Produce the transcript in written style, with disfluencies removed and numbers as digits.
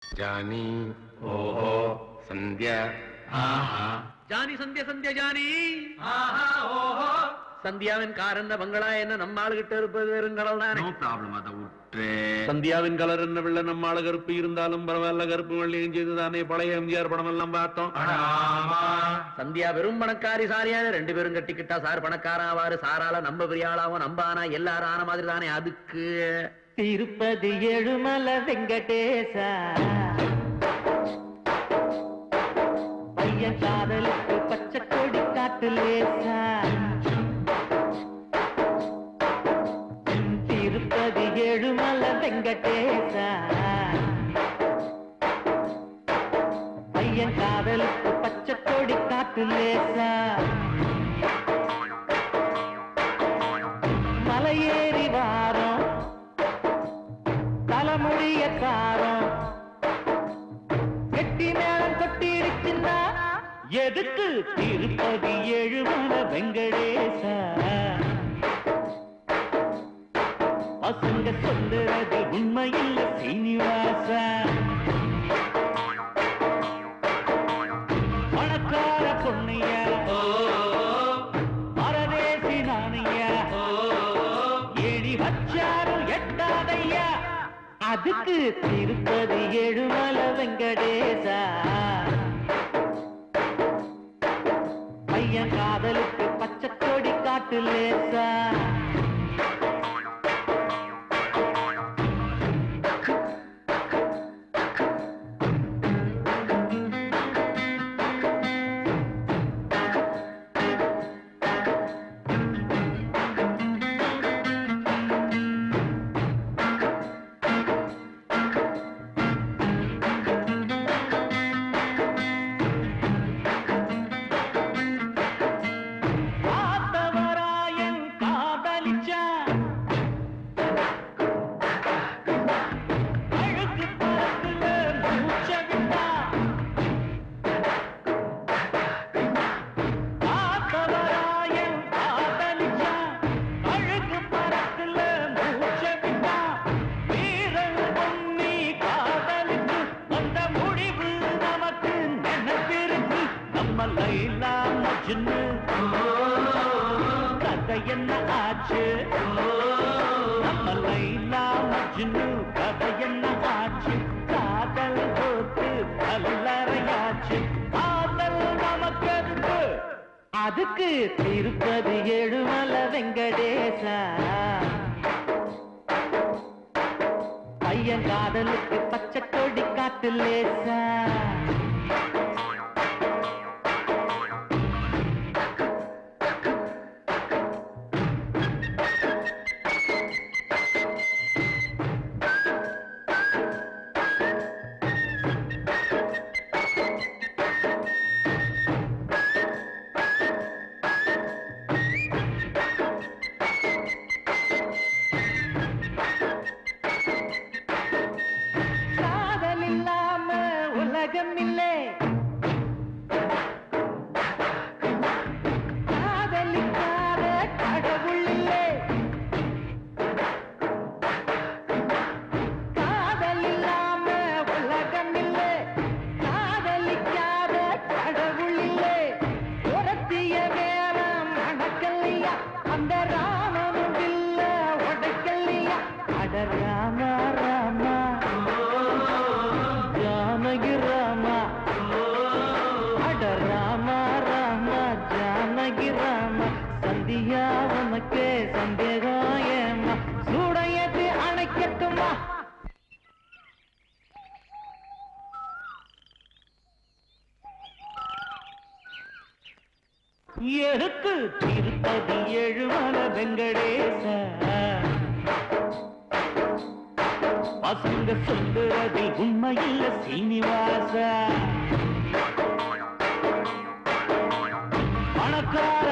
जानी ओहो संध्या Johnny Sandhya Sandhya Johnny ஓஹோ சந்தியாவின் கார் என்ன பங்களா என்ன நம்ம ஆளுகிட்ட இருப்பது வெறுங்கடல் தானே. No problem. அதை விட்டு சந்தியாவின் கலர் என்ன வெள்ள நம்ம ஆளு கருப்பு இருந்தாலும் பரவாயில்ல, கருப்பு வெள்ளையும் செய்து தானே பழைய எம்ஜிஆர் படம் எல்லாம் பார்த்தோம். சந்தியா வெறும் பணக்காரி சாரியான ரெண்டு பேரும் கட்டிக்கிட்டா சார் பணக்காரன் ஆவாரு, சாரால நம்ம பெரிய ஆளாவும் நம்ம ஆனா எல்லாரும் ஆன மாதிரி தானே. அதுக்கு திருப்பதி ஏழுமலை வெங்கடேசா பையன் காதலுக்கு பச்சை கொடி காட்டு லேசா. திருப்பதி ஏழுமலை வெங்கடேசா பையன் காதலுக்கு பச்சை கொடி காட்டு லேசா. மலையேறி வாரம் தலைமுடிய காரம் கெட்டி மேளம் கொட்டிடுச்சுன்னா எதுக்கு திருப்பதி ஏழுமலை வெங்கடேசா. பசங்க சொல்லுறது உண்மையில்ல சீனிவாசா. பணக்கார பொண்ணையா பரதேசி நானையா ஏணி வச்சாரும் எட்டாதையா. அதுக்கு திருப்பதி ஏழுமலை வெங்கடேசா பையன் காதலுக்கு பச்சை கொடி காட்டு லேசா. கதை என்ன ஆச்சு நம்ம லைலா மஜ்னு கதை என்ன ஆச்சு. காதல் போட்டு கல்லறையாச்சு காதல் நமக்கு அதுக்கு திருப்பதி ஏழுமலை வெங்கடேசா பையன் காதலுக்கு பச்சை கொடி காட்டு லேசா. காதல் இல்லாம உலகம் இல்லை, காதலிக்காத கடவுள் இல்லை. காதல் இல்லாம உலகம் இல்லை, காதலிக்காத கடவுள் இல்லை. உரத்திய வேலம் அடக்கல்லையா அந்த ராமனும் இல்ல உடைக்கல்லையா. அட ராமா ராமா ஜானகி ராமா அட ராமா ராமா ஜானகி ராமா. சந்தியா உனக்கு சந்தேகம் ஏமா சூடையது அணைக்கட்டுமா. எதுக்கு திருப்பதி ஏழுமலை வெங்கடேசா பசங்க சொல்லுறது உண்மையில்ல சீனிவாசா. பணக்கார